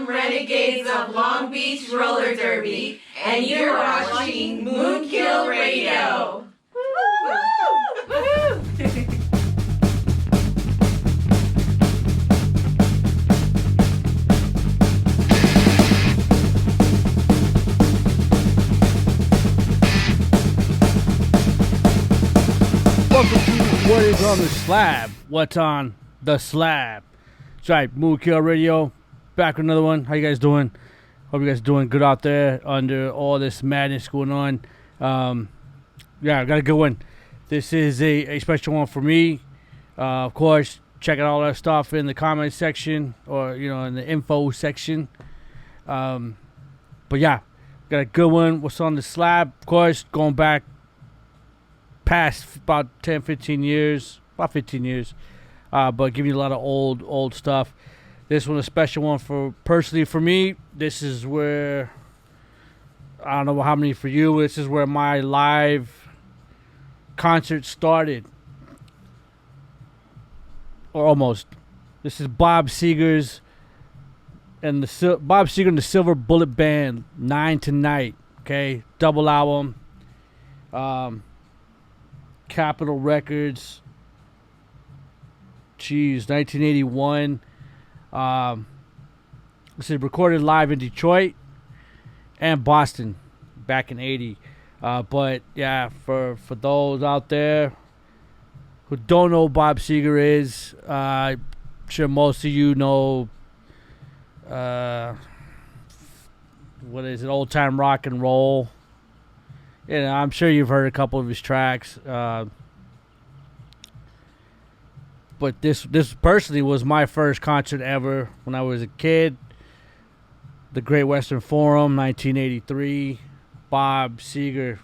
Renegades of Long Beach Roller Derby, and you're watching MoonKILL Radio. Welcome to What Is on the Slab. What's on the Slab? That's right, MoonKILL Radio. Back with another one. How you guys doing? Hope you guys are doing good out there under all this madness going on. Yeah, I got a good one. This is a special one for me. Of course, check out all that stuff in the comment section or, in the info section. But yeah, got a good one. What's on the Slab? Of course, going back past about 10, 15 years. About 15 years. But giving you a lot of old stuff. This one a special one personally for me. This is where, I don't know how many for you, this is where my live concert started. Or almost. This is Bob Seger's and Bob Seger and the Silver Bullet Band, 9 Tonight. Okay, double album. Capitol Records. 1981. This is recorded live in Detroit and Boston back in 80. But yeah, for those out there who don't know who Bob Seger is, I'm sure most of you know what is it, old time rock and roll. I'm sure you've heard a couple of his tracks. But this personally was my first concert ever when I was a kid. The Great Western Forum, 1983. Bob Seger.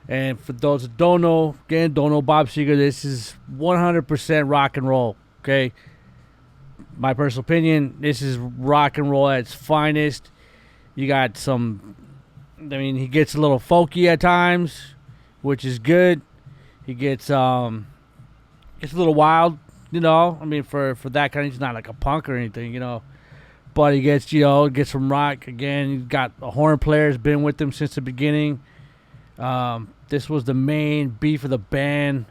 And for those that don't know Bob Seger, this is 100% rock and roll. Okay? My personal opinion, this is rock and roll at its finest. You got he gets a little folky at times, which is good. He gets it's a little wild, for that kind of, he's not like a punk or anything, but he gets, gets some rock. Again, he's got a horn player, has been with him since the beginning. This was the main beef of the band.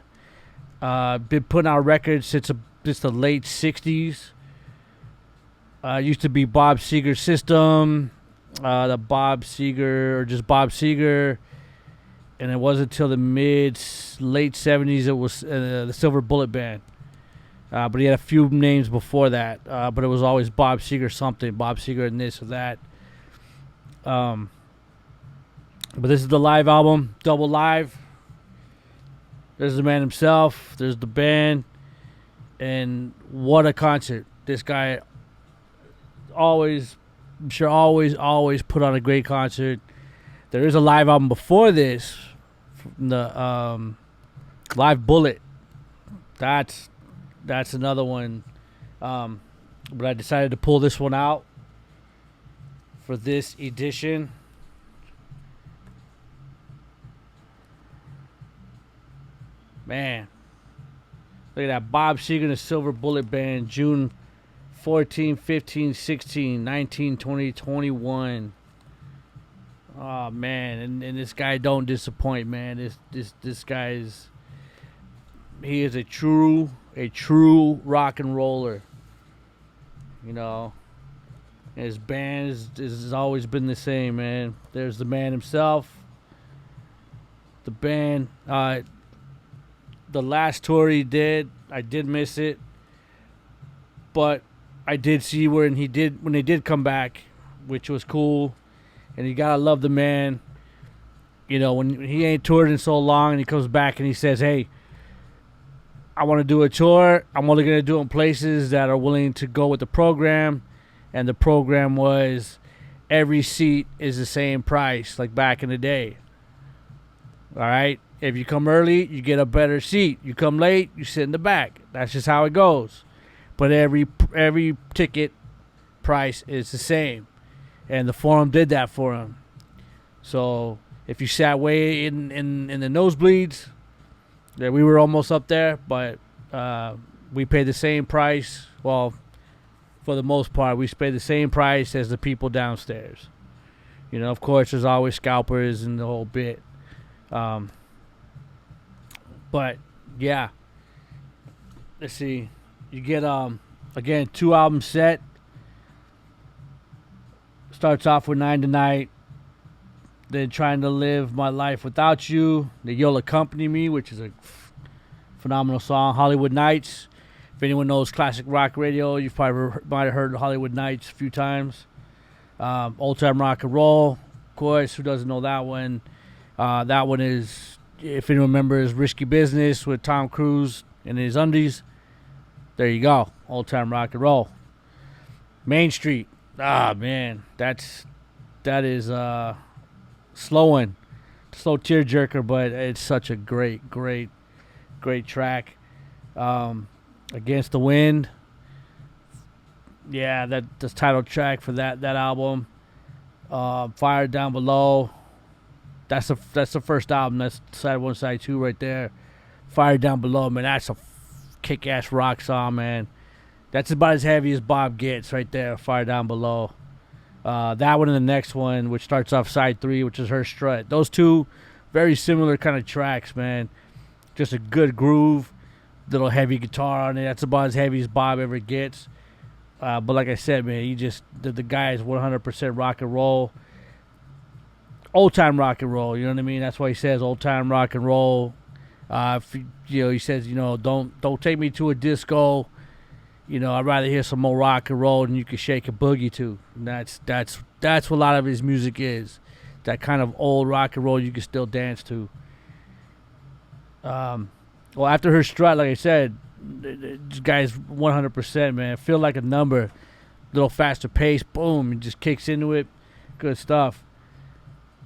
Been putting out records since the late 60s. Used to be Bob Seger System, the Bob Seger, or just Bob Seger. And it wasn't until the late 70s it was the Silver Bullet Band. But he had a few names before that. But it was always Bob Seger something. Bob Seger and this or that. But this is the live album. Double live. There's the man himself. There's the band. And what a concert. This guy always put on a great concert. There is a live album before this. The Live Bullet. That's another one. But I decided to pull this one out for this edition. Man. Look at that. Bob Seger and the Silver Bullet Band. June 14, 15, 16, 19, 20, 21. Oh man, and this guy don't disappoint, man. This guy he is a true rock and roller. And his band has always been the same, man. There's the man himself. The band, the last tour he did, I did miss it, but I did see when they did come back, which was cool. And you gotta love the man. When he ain't toured in so long and he comes back and he says, hey, I want to do a tour. I'm only going to do it in places that are willing to go with the program. And the program was every seat is the same price like back in the day. All right? If you come early, you get a better seat. You come late, you sit in the back. That's just how it goes. But every ticket price is the same. And the Forum did that for him. So if you sat way in the nosebleeds, yeah, we were almost up there, but we paid the same price. Well, for the most part. We pay the same price as the people downstairs. Of course, there's always scalpers and the whole bit. But yeah, let's see. You get again 2 album set. Starts off with 9 Tonight. Then Trying to Live My Life Without You. Then You'll Accompany Me, which is a phenomenal song. Hollywood Nights. If anyone knows classic rock radio, you probably might have heard Hollywood Nights a few times. Old Time Rock and Roll, of course. Who doesn't know that one? That one is, if anyone remembers, Risky Business with Tom Cruise in his undies. There you go. Old Time Rock and Roll. Main Street. Man, that is slow one, slow tearjerker, but it's such a great track. Against the Wind, yeah, that's the title track for that album. Fire Down Below, that's the first album. That's side 1, side 2 right there. Fire Down Below, man, that's a kick-ass rock song, man. That's about as heavy as Bob gets right there. Fire Down Below. That one and the next one, which starts off side 3, which is Her Strut. Those two very similar kind of tracks, man. Just a good groove, little heavy guitar on it. That's about as heavy as Bob ever gets. But like I said, man, the guy is 100% rock and roll. Old time rock and roll, you know what I mean? That's why he says old time rock and roll. He says, don't take me to a disco. I'd rather hear some more rock and roll than you can shake a boogie to. And that's what a lot of his music is. That kind of old rock and roll you can still dance to. Well, after Her Strut, like I said, this guy's 100%, man. Feel Like a Number. A little faster pace. Boom. He just kicks into it. Good stuff.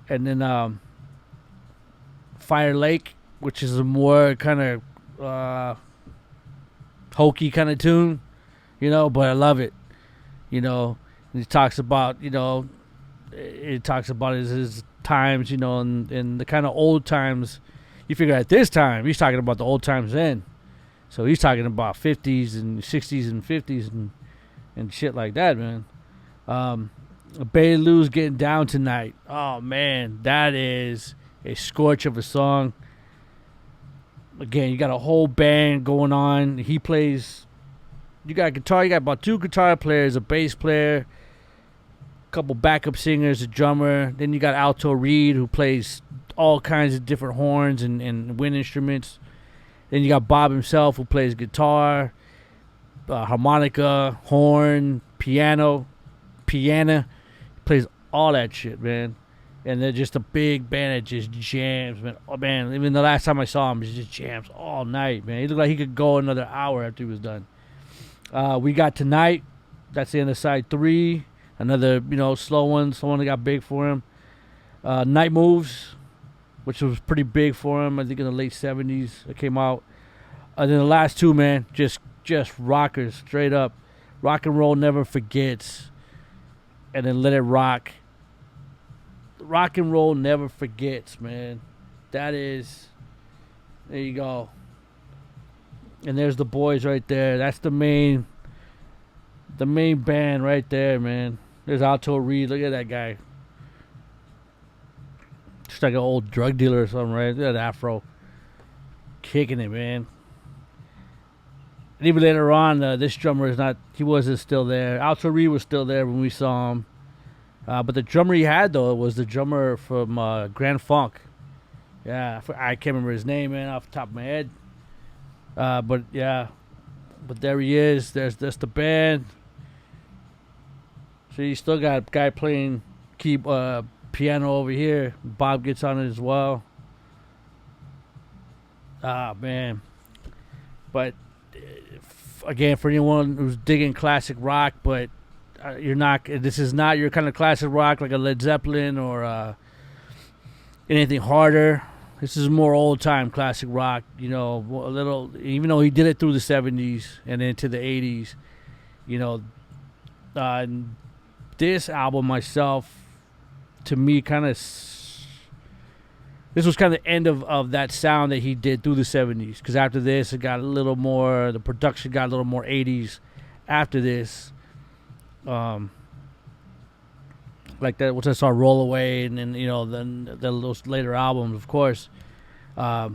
And then Fire Lake, which is a more kind of hokey kind of tune. But I love it. He talks about, it talks about his times, and the kind of old times. You figure at this time, he's talking about the old times then. So he's talking about 50s and 60s and 50s and shit like that, man. Bay Lou's Getting Down Tonight. Oh, man, that is a scorch of a song. Again, you got a whole band going on. He plays... You got guitar. You got about 2 guitar players, a bass player, a couple backup singers, a drummer. Then you got Alto Reed, who plays all kinds of different horns and wind instruments. Then you got Bob himself, who plays guitar, harmonica, horn, piano. He plays all that shit, man. And they're just a big band that just jams, man. Oh, man, even the last time I saw him, he just jams all night, man. He looked like he could go another hour after he was done. We got Tonight. That's the end of side 3. Another, slow one that got big for him. Night Moves, which was pretty big for him, I think in the late 70s. It came out. And then the last 2, man, just rockers, straight up. Rock and Roll Never Forgets. And then Let It Rock. Rock and Roll Never Forgets, man. That is... There you go. And there's the boys right there. That's the main band right there, man. There's Alto Reed. Look at that guy. Just like an old drug dealer or something, right? Look at that afro. Kicking it, man. And even later on, this drummer is not... He wasn't still there. Alto Reed was still there when we saw him. But the drummer he had, though, was the drummer from Grand Funk. Yeah, I can't remember his name, man, off the top of my head. But there he is. That's the band. So you still got a guy playing piano over here. Bob gets on it as well. Man. But again, for anyone who's digging classic rock, but this is not your kind of classic rock like a Led Zeppelin or anything harder. This is more old-time classic rock, a little, even though he did it through the 70s and into the 80s, this album myself, to me, this was kind of the end of that sound that he did through the 70s, because after this, it got a little more, the production got a little more 80s after this, Like that, which I saw Roll Away, and then then those later albums, of course. I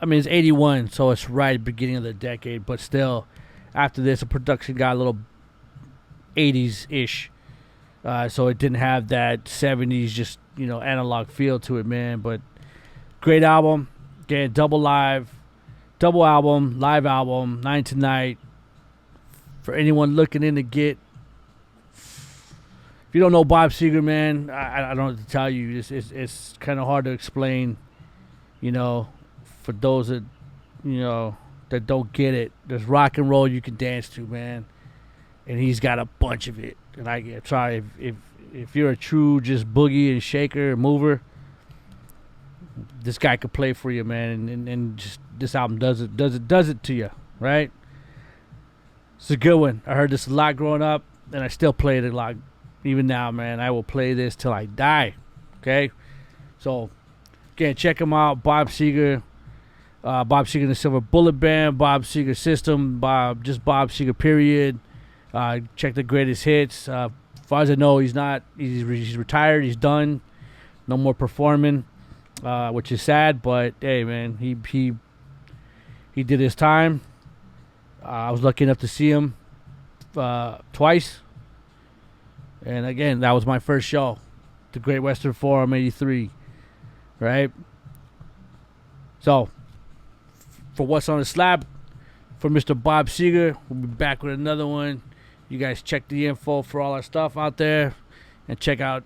mean, it's 81, so it's right at the beginning of the decade, but still, after this, the production got a little 80s-ish. So it didn't have that 70s, just, analog feel to it, man. But great album. Again, double album, live album, Night to Night. For anyone looking in to get, if you don't know Bob Seger, man, I don't know what to tell you. It's kind of hard to explain, for those that, that don't get it. There's rock and roll you can dance to, man. And he's got a bunch of it. And I'm sorry, if you're a true just boogie and shaker and mover, this guy could play for you, man. And just this album does it to you, right? It's a good one. I heard this a lot growing up, and I still play it a lot. Even now, man, I will play this till I die. Okay? So, again, check him out. Bob Seger. Bob Seger and the Silver Bullet Band. Bob Seger System. Bob Seger, period. Check the greatest hits. As far as I know, he's retired. He's done. No more performing, which is sad. But, hey, man, he did his time. I was lucky enough to see him twice. And again, that was my first show. The Great Western Forum, 83. Right? So, for What's on the Slab, for Mr. Bob Seger, we'll be back with another one. You guys check the info for all our stuff out there. And check out,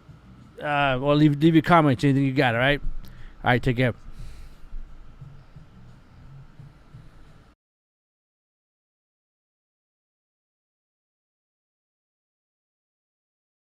leave your comments, anything you got, all right? All right, take care.